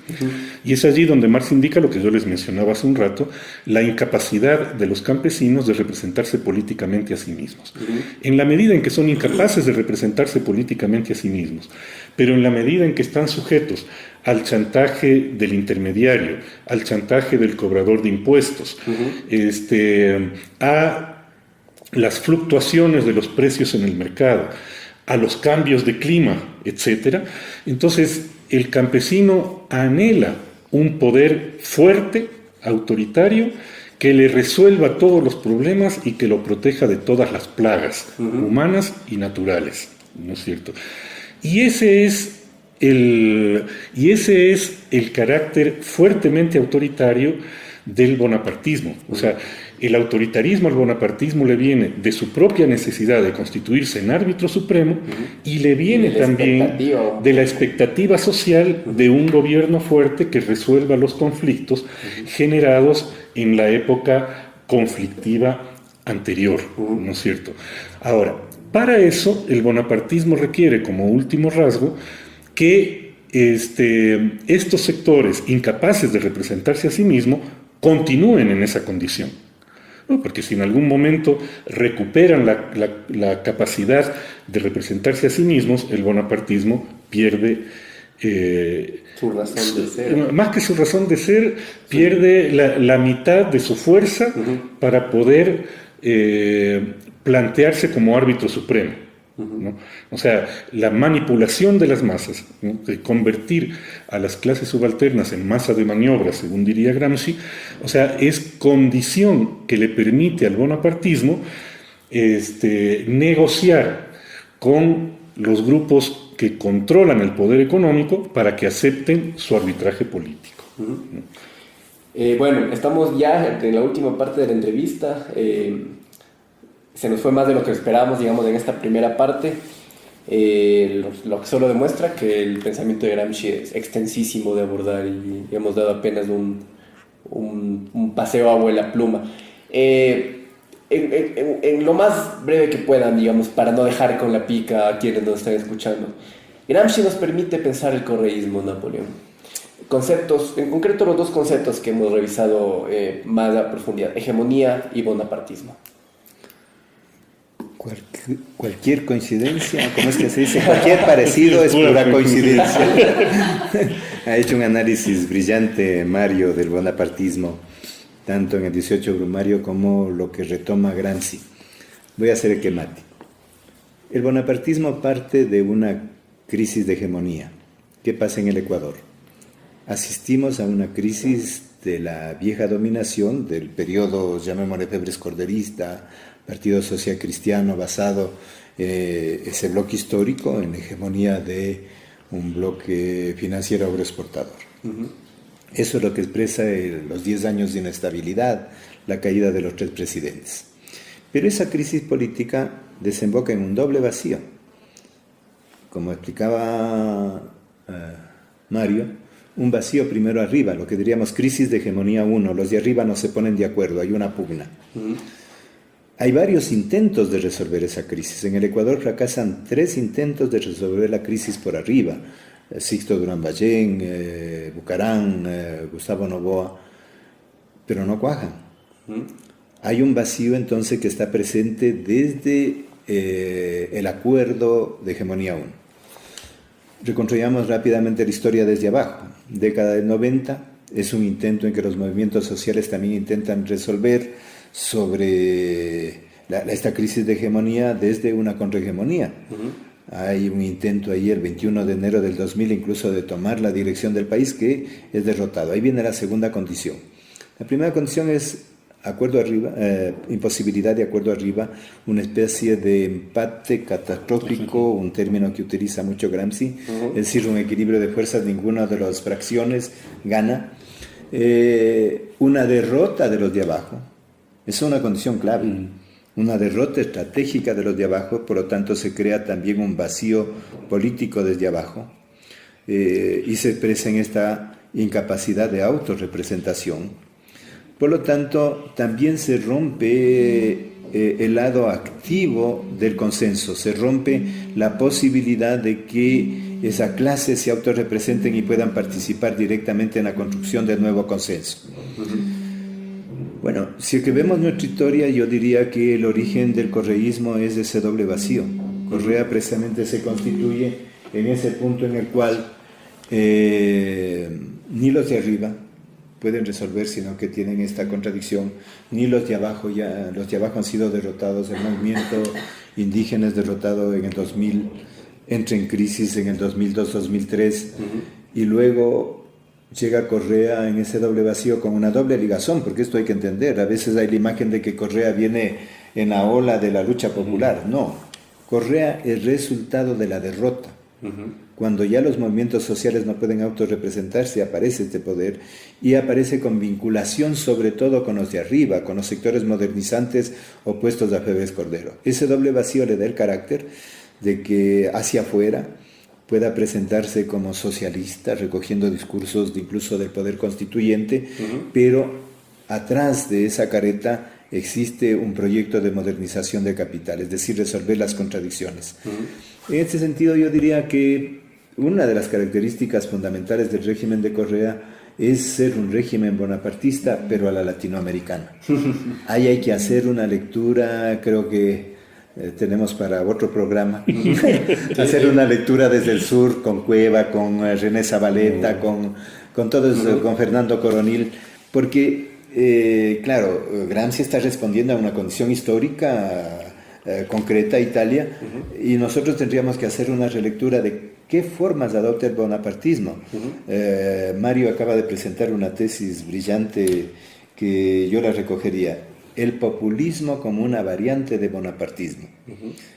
Y es allí donde Marx indica lo que yo les mencionaba hace un rato, la incapacidad de los campesinos de representarse políticamente a sí mismos. En la medida en que son incapaces de representarse políticamente a sí mismos, pero en la medida en que están sujetos al chantaje del intermediario, al chantaje del cobrador de impuestos, a las fluctuaciones de los precios en el mercado, a los cambios de clima, etc. Entonces, el campesino anhela un poder fuerte, autoritario, que le resuelva todos los problemas y que lo proteja de todas las plagas humanas y naturales, ¿no es cierto? Y ese es el carácter fuertemente autoritario del bonapartismo. O sea, el autoritarismo al bonapartismo le viene de su propia necesidad de constituirse en árbitro supremo y le viene también de la expectativa social de un gobierno fuerte que resuelva los conflictos generados en la época conflictiva anterior, ¿no es cierto? Ahora, para eso el bonapartismo requiere como último rasgo que estos sectores incapaces de representarse a sí mismos continúen en esa condición. Porque si en algún momento recuperan la capacidad de representarse a sí mismos, el bonapartismo pierde su razón de ser. Más que su razón de ser, pierde la mitad de su fuerza para poder plantearse como árbitro supremo, ¿no? O sea, la manipulación de las masas, ¿no? De convertir a las clases subalternas en masa de maniobra, según diría Gramsci, o sea, es condición que le permite al bonapartismo negociar con los grupos que controlan el poder económico para que acepten su arbitraje político. Bueno, estamos ya en la última parte de la entrevista. Se nos fue más de lo que esperábamos, digamos, en esta primera parte, lo que solo demuestra que el pensamiento de Gramsci es extensísimo de abordar y hemos dado apenas un paseo a abuela pluma. En lo más breve que puedan, digamos, para no dejar con la pica a quienes nos están escuchando, Gramsci nos permite pensar el correísmo, Napoleón. Conceptos, en concreto los dos conceptos que hemos revisado más a profundidad, hegemonía y bonapartismo. Cualquier coincidencia, ¿cómo es que se dice? Cualquier parecido es pura coincidencia. Ha hecho un análisis brillante Mario del bonapartismo, tanto en el 18 Brumario como lo que retoma Gramsci. Voy a hacer el que mate. El bonapartismo parte de una crisis de hegemonía. ¿Qué pasa en el Ecuador? Asistimos a una crisis de la vieja dominación, del periodo, llamémosle Febres corderista, Partido Social Cristiano, basado ese bloque histórico en la hegemonía de un bloque financiero agroexportador. Eso es lo que expresa los 10 años de inestabilidad, la caída de los 3 presidentes. Pero esa crisis política desemboca en un doble vacío. Como explicaba Mario, un vacío primero arriba, lo que diríamos crisis de hegemonía 1, los de arriba no se ponen de acuerdo, hay una pugna. Hay varios intentos de resolver esa crisis. En el Ecuador fracasan 3 intentos de resolver la crisis por arriba. Sixto Durán Ballén, Bucarán, Gustavo Noboa, pero no cuajan. Hay un vacío entonces que está presente desde el acuerdo de hegemonía 1. Reconstruyamos rápidamente la historia desde abajo. Década del 90 es un intento en que los movimientos sociales también intentan resolver sobre esta crisis de hegemonía desde una contrahegemonía. Hay un intento ahí el 21 de enero del 2000 incluso de tomar la dirección del país que es derrotado. Ahí viene la segunda condición. La primera condición es acuerdo arriba, imposibilidad de acuerdo arriba, una especie de empate catastrófico, un término que utiliza mucho Gramsci, es decir, un equilibrio de fuerzas, ninguna de las fracciones gana. una derrota de los de abajo. Es una condición clave. Una derrota estratégica de los de abajo, por lo tanto se crea también un vacío político desde abajo y se expresa en esta incapacidad de autorrepresentación. Por lo tanto, también se rompe el lado activo del consenso, se rompe la posibilidad de que esa clase se autorrepresenten y puedan participar directamente en la construcción del nuevo consenso. Bueno, si es que vemos nuestra historia, yo diría que el origen del correísmo es ese doble vacío. Correa precisamente se constituye en ese punto en el cual ni los de arriba pueden resolver, sino que tienen esta contradicción, ni los de abajo, los de abajo han sido derrotados, el movimiento indígena es derrotado en el 2000, entra en crisis en el 2002-2003, y luego llega Correa en ese doble vacío con una doble ligazón, porque esto hay que entender. A veces hay la imagen de que Correa viene en la ola de la lucha popular. No, Correa es resultado de la derrota. Cuando ya los movimientos sociales no pueden autorrepresentarse, aparece este poder y aparece con vinculación sobre todo con los de arriba, con los sectores modernizantes opuestos a Febres Cordero. Ese doble vacío le da el carácter de que hacia afuera pueda presentarse como socialista, recogiendo discursos incluso del poder constituyente, pero atrás de esa careta existe un proyecto de modernización del capital, es decir, resolver las contradicciones. En este sentido, yo diría que una de las características fundamentales del régimen de Correa es ser un régimen bonapartista, pero a la latinoamericana. Ahí hay que hacer una lectura, creo que tenemos para otro programa, hacer una lectura desde el sur, con Cueva, con René Zabaleta, con todos, con Fernando Coronil, porque, claro, Gramsci está respondiendo a una condición histórica concreta, Italia, y nosotros tendríamos que hacer una relectura de qué formas adopta el bonapartismo. Mario acaba de presentar una tesis brillante que yo la recogería: el populismo como una variante de bonapartismo.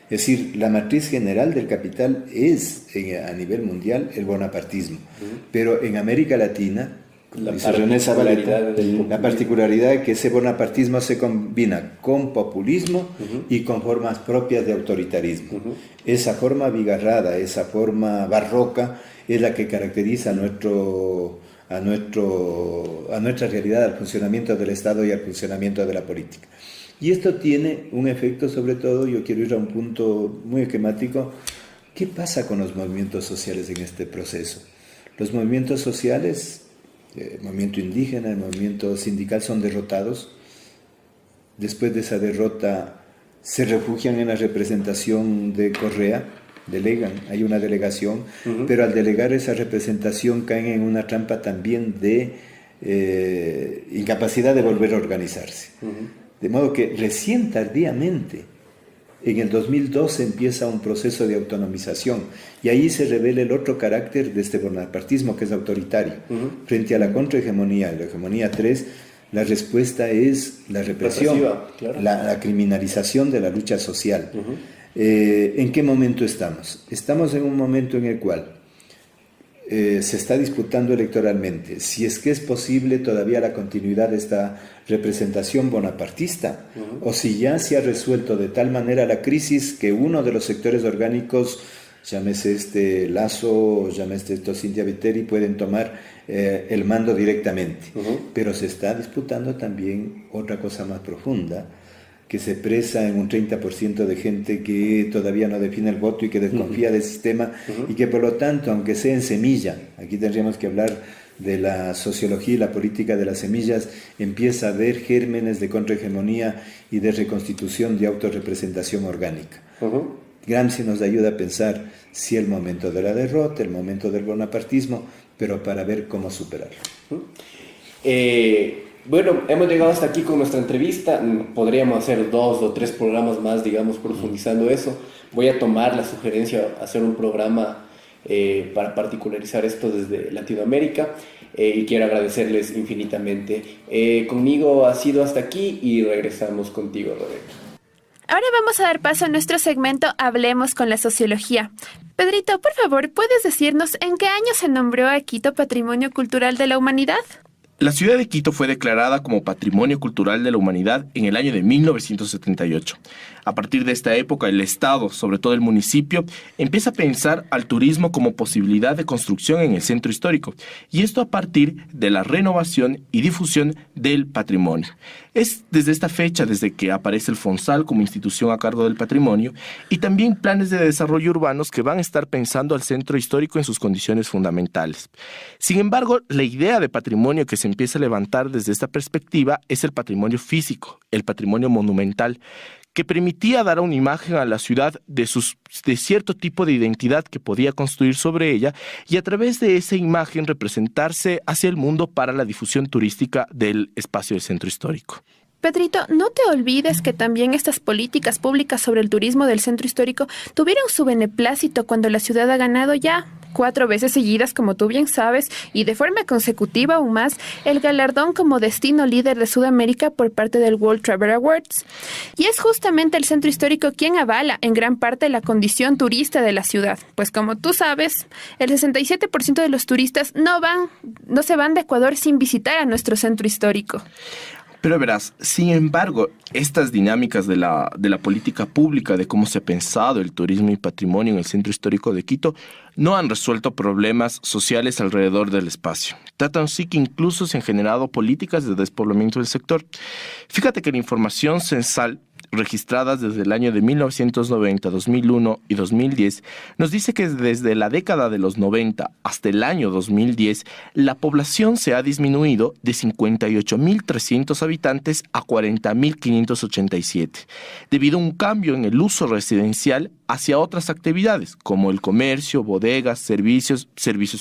Es decir, la matriz general del capital es, a nivel mundial, el bonapartismo. Pero en América Latina, dice René Zabaleta, la particularidad es que ese bonapartismo se combina con populismo y con formas propias de autoritarismo. Esa forma abigarrada, esa forma barroca, es la que caracteriza a nuestra realidad, al funcionamiento del Estado y al funcionamiento de la política. Y esto tiene un efecto, sobre todo, yo quiero ir a un punto muy esquemático: ¿qué pasa con los movimientos sociales en este proceso? Los movimientos sociales, el movimiento indígena, el movimiento sindical, son derrotados. Después de esa derrota se refugian en la representación de Correa, delegan, hay una delegación, pero al delegar esa representación caen en una trampa también de incapacidad de volver a organizarse. De modo que recién tardíamente, en el 2012, empieza un proceso de autonomización, y ahí se revela el otro carácter de este bonapartismo, que es autoritario. Frente a la contrahegemonía, la hegemonía 3, la respuesta es la represión, claro, la criminalización de la lucha social. ¿En qué momento estamos? Estamos en un momento en el cual se está disputando electoralmente si es que es posible todavía la continuidad de esta representación bonapartista, o si ya se ha resuelto de tal manera la crisis que uno de los sectores orgánicos, llámese Lasso, llámese Cintia Viteri, pueden tomar el mando directamente. Pero se está disputando también otra cosa más profunda, que se expresa en un 30% de gente que todavía no define el voto y que desconfía del sistema, y que por lo tanto, aunque sea en semilla, aquí tendríamos que hablar de la sociología y la política de las semillas, empieza a ver gérmenes de contrahegemonía y de reconstitución de autorrepresentación orgánica. Gramsci nos ayuda a pensar si el momento de la derrota, el momento del bonapartismo, pero para ver cómo superarlo. Bueno, hemos llegado hasta aquí con nuestra entrevista. Podríamos hacer 2 o 3 programas más, digamos, profundizando eso. Voy a tomar la sugerencia, hacer un programa para particularizar esto desde Latinoamérica, y quiero agradecerles infinitamente. Conmigo ha sido hasta aquí y regresamos contigo, Roberto. Ahora vamos a dar paso a nuestro segmento Hablemos con la Sociología. Pedrito, por favor, ¿puedes decirnos en qué año se nombró a Quito Patrimonio Cultural de la Humanidad? La ciudad de Quito fue declarada como Patrimonio Cultural de la Humanidad en el año de 1978. A partir de esta época, el Estado, sobre todo el municipio, empieza a pensar al turismo como posibilidad de construcción en el centro histórico, y esto a partir de la renovación y difusión del patrimonio. Es desde esta fecha desde que aparece el FONSAL como institución a cargo del patrimonio, y también planes de desarrollo urbanos que van a estar pensando al centro histórico en sus condiciones fundamentales. Sin embargo, la idea de patrimonio que se empieza a levantar desde esta perspectiva es el patrimonio físico, el patrimonio monumental, que permitía dar una imagen a la ciudad de cierto tipo de identidad que podía construir sobre ella, y a través de esa imagen representarse hacia el mundo para la difusión turística del espacio del centro histórico. Pedrito, no te olvides que también estas políticas públicas sobre el turismo del centro histórico tuvieron su beneplácito cuando la ciudad ha ganado ya 4 veces seguidas, como tú bien sabes, y de forma consecutiva aún más, el galardón como destino líder de Sudamérica por parte del World Travel Awards. Y es justamente el centro histórico quien avala en gran parte la condición turista de la ciudad, pues como tú sabes, el 67% de los turistas no se van de Ecuador sin visitar a nuestro centro histórico. Pero verás, sin embargo, estas dinámicas de la política pública, de cómo se ha pensado el turismo y patrimonio en el centro histórico de Quito, no han resuelto problemas sociales alrededor del espacio. Tratan sí que incluso se han generado políticas de despoblamiento del sector. Fíjate que la información censal registradas desde el año de 1990, 2001 y 2010, nos dice que desde la década de los 90 hasta el año 2010, la población se ha disminuido de 58.300 habitantes a 40.587, debido a un cambio en el uso residencial hacia otras actividades, como el comercio, bodegas, servicios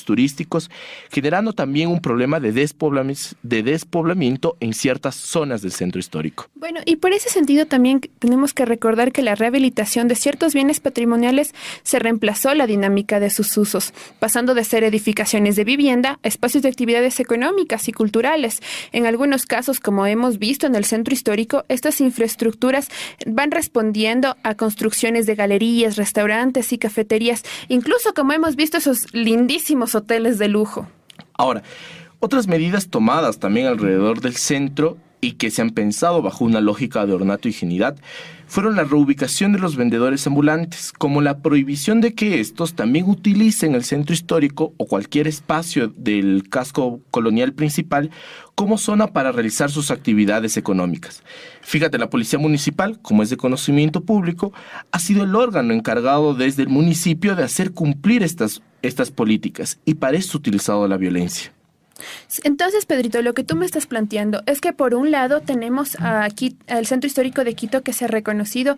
turísticos, generando también un problema de despoblamiento en ciertas zonas del centro histórico. Bueno, y por ese sentido también tenemos que recordar que la rehabilitación de ciertos bienes patrimoniales se reemplazó la dinámica de sus usos, pasando de ser edificaciones de vivienda a espacios de actividades económicas y culturales. En algunos casos, como hemos visto en el centro histórico, estas infraestructuras van respondiendo a construcciones de galerías, restaurantes y cafeterías, incluso como hemos visto esos lindísimos hoteles de lujo. Ahora, otras medidas tomadas también alrededor del centro y que se han pensado bajo una lógica de ornato y higienidad fueron la reubicación de los vendedores ambulantes, como la prohibición de que estos también utilicen el centro histórico o cualquier espacio del casco colonial principal como zona para realizar sus actividades económicas. Fíjate, la Policía Municipal, como es de conocimiento público, ha sido el órgano encargado desde el municipio de hacer cumplir estas políticas, y para eso ha utilizado la violencia. Entonces, Pedrito, lo que tú me estás planteando es que por un lado tenemos aquí al Centro Histórico de Quito, que se ha reconocido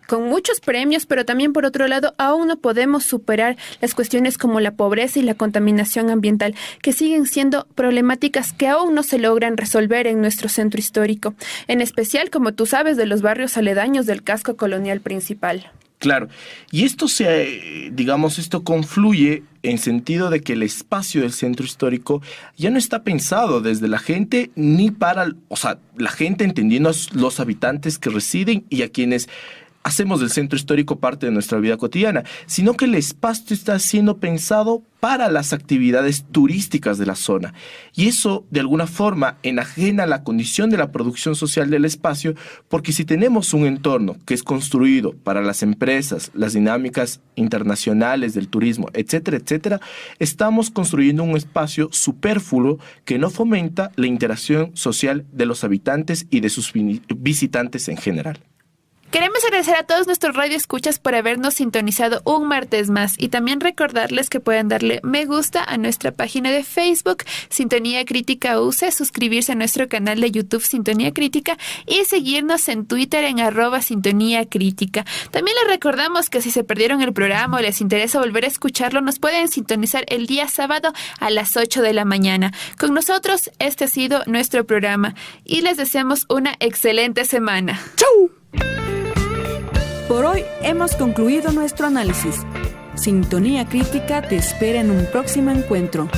con muchos premios, pero también por otro lado aún no podemos superar las cuestiones como la pobreza y la contaminación ambiental, que siguen siendo problemáticas que aún no se logran resolver en nuestro centro histórico, en especial, como tú sabes, de los barrios aledaños del casco colonial principal. Claro, y esto esto confluye en sentido de que el espacio del centro histórico ya no está pensado desde la gente ni para, la gente entendiendo a los habitantes que residen y a quienes hacemos del centro histórico parte de nuestra vida cotidiana, sino que el espacio está siendo pensado para las actividades turísticas de la zona. Y eso, de alguna forma, enajena la condición de la producción social del espacio, porque si tenemos un entorno que es construido para las empresas, las dinámicas internacionales del turismo, etcétera, etcétera, estamos construyendo un espacio superfluo que no fomenta la interacción social de los habitantes y de sus visitantes en general. Queremos agradecer a todos nuestros radioescuchas por habernos sintonizado un martes más, y también recordarles que pueden darle me gusta a nuestra página de Facebook Sintonía Crítica UC, suscribirse a nuestro canal de YouTube Sintonía Crítica y seguirnos en Twitter en @Sintonía Crítica. También les recordamos que si se perdieron el programa o les interesa volver a escucharlo, nos pueden sintonizar el día sábado a las 8 de la mañana. Con nosotros, este ha sido nuestro programa y les deseamos una excelente semana. ¡Chau! Por hoy hemos concluido nuestro análisis. Sintonía Crítica te espera en un próximo encuentro.